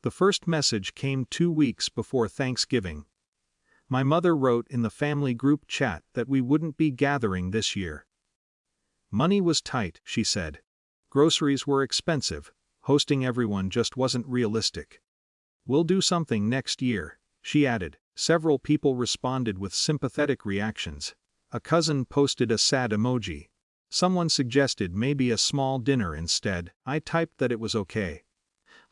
The first message came 2 weeks before Thanksgiving. My mother wrote in the family group chat that we wouldn't be gathering this year. Money was tight, she said. Groceries were expensive, hosting everyone just wasn't realistic. We'll do something next year, she added. Several people responded with sympathetic reactions. A cousin posted a sad emoji. Someone suggested maybe a small dinner instead. I typed that it was okay.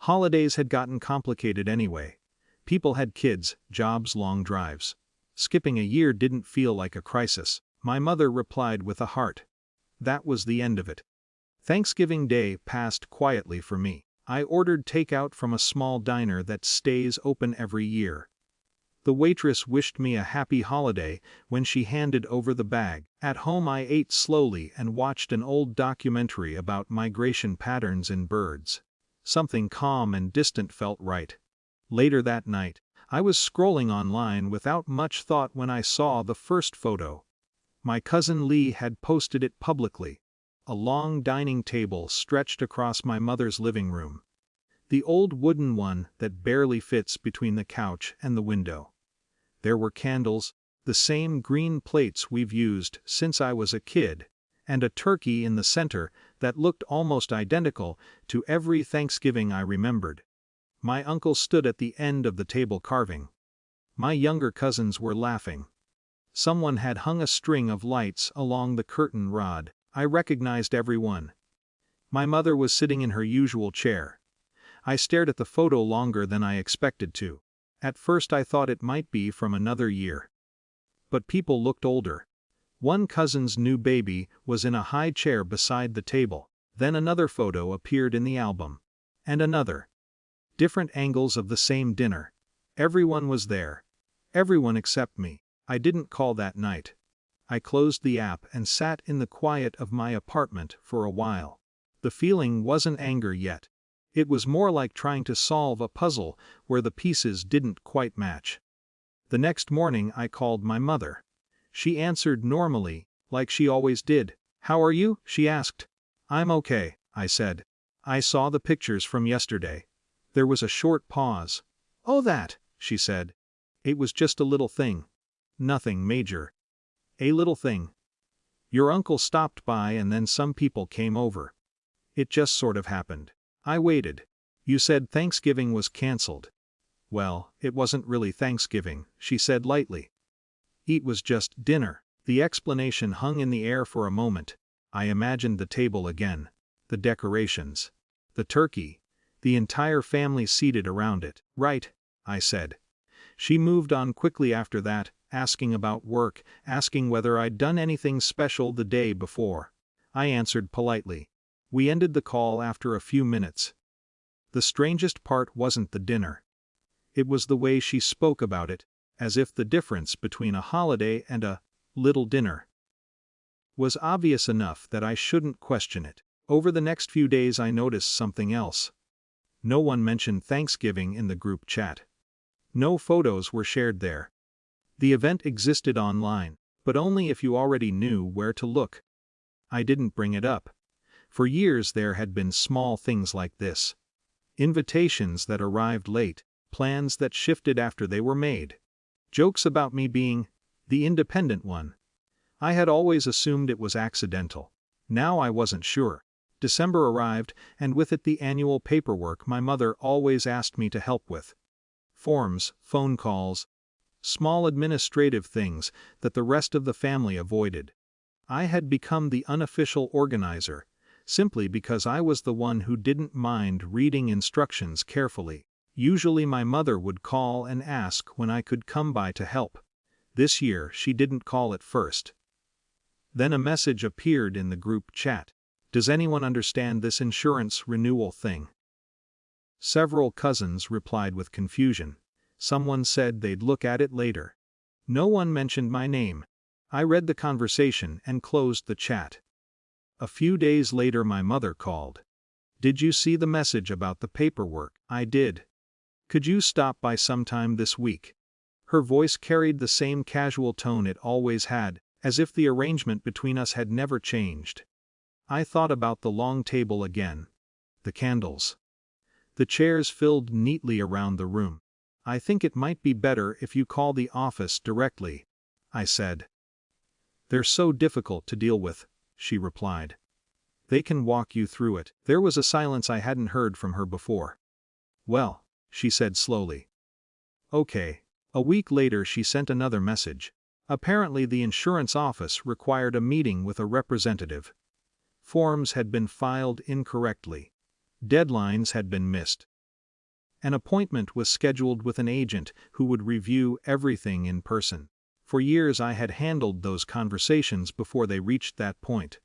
Holidays had gotten complicated anyway. People had kids, jobs, long drives. Skipping a year didn't feel like a crisis. My mother replied with a heart. That was the end of it. Thanksgiving Day passed quietly for me. I ordered takeout from a small diner that stays open every year. The waitress wished me a happy holiday when she handed over the bag. At home I ate slowly and watched an old documentary about migration patterns in birds. Something calm and distant felt right. Later that night, I was scrolling online without much thought when I saw the first photo. My cousin Lee had posted it publicly. A long dining table stretched across my mother's living room. The old wooden one that barely fits between the couch and the window. There were candles, the same green plates we've used since I was a kid, and a turkey in the center that looked almost identical to every Thanksgiving I remembered. My uncle stood at the end of the table carving. My younger cousins were laughing. Someone had hung a string of lights along the curtain rod. I recognized everyone. My mother was sitting in her usual chair. I stared at the photo longer than I expected to. At first I thought it might be from another year. But people looked older. One cousin's new baby was in a high chair beside the table. Then another photo appeared in the album. And another. Different angles of the same dinner. Everyone was there. Everyone except me. I didn't call that night. I closed the app and sat in the quiet of my apartment for a while. The feeling wasn't anger yet. It was more like trying to solve a puzzle where the pieces didn't quite match. The next morning I called my mother. She answered normally, like she always did. "How are you?" she asked. "I'm okay," I said. "I saw the pictures from yesterday." There was a short pause. "Oh, that," she said. "It was just a little thing. Nothing major. A little thing. Your uncle stopped by and then some people came over. It just sort of happened." I waited. "You said Thanksgiving was canceled." "Well, it wasn't really Thanksgiving," she said lightly. "It was just dinner." The explanation hung in the air for a moment. I imagined the table again. The decorations. The turkey. The entire family seated around it. "Right," I said. She moved on quickly after that, asking about work, asking whether I'd done anything special the day before. I answered politely. We ended the call after a few minutes. The strangest part wasn't the dinner. It was the way she spoke about it, as if the difference between a holiday and a little dinner was obvious enough that I shouldn't question it. Over the next few days I noticed something else. No one mentioned Thanksgiving in the group chat. No photos were shared there. The event existed online, but only if you already knew where to look. I didn't bring it up. For years there had been small things like this. Invitations that arrived late, plans that shifted after they were made. Jokes about me being the independent one. I had always assumed it was accidental. Now I wasn't sure. December arrived, and with it the annual paperwork my mother always asked me to help with. Forms, phone calls, small administrative things that the rest of the family avoided. I had become the unofficial organizer, simply because I was the one who didn't mind reading instructions carefully. Usually my mother would call and ask when I could come by to help. This year she didn't call at first. Then a message appeared in the group chat. "Does anyone understand this insurance renewal thing?" Several cousins replied with confusion. Someone said they'd look at it later. No one mentioned my name. I read the conversation and closed the chat. A few days later my mother called. "Did you see the message about the paperwork?" "I did. Could you stop by sometime this week?" Her voice carried the same casual tone it always had, as if the arrangement between us had never changed. I thought about the long table again. The candles. The chairs filled neatly around the room. "I think it might be better if you call the office directly," I said. "They're so difficult to deal with," she replied. "They can walk you through it." There was a silence I hadn't heard from her before. "Well," she said slowly. "Okay." A week later she sent another message. Apparently the insurance office required a meeting with a representative. Forms had been filed incorrectly. Deadlines had been missed. An appointment was scheduled with an agent who would review everything in person. For years I had handled those conversations before they reached that point.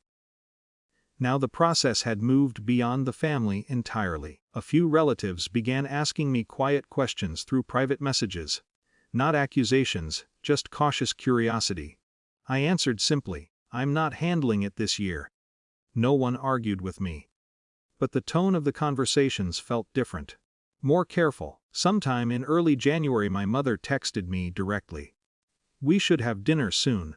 Now the process had moved beyond the family entirely. A few relatives began asking me quiet questions through private messages. Not accusations, just cautious curiosity. I answered simply, "I'm not handling it this year." No one argued with me. But the tone of the conversations felt different. More careful. Sometime in early January my mother texted me directly. "We should have dinner soon."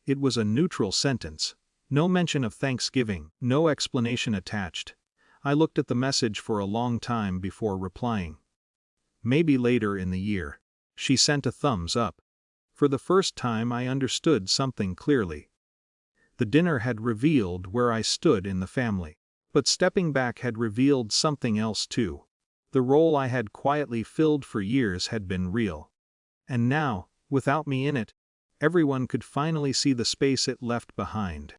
It was a neutral sentence. No mention of Thanksgiving, no explanation attached. I looked at the message for a long time before replying. "Maybe later in the year." She sent a thumbs up. For the first time I understood something clearly. The dinner had revealed where I stood in the family. But stepping back had revealed something else too. The role I had quietly filled for years had been real. And now, without me in it, everyone could finally see the space it left behind.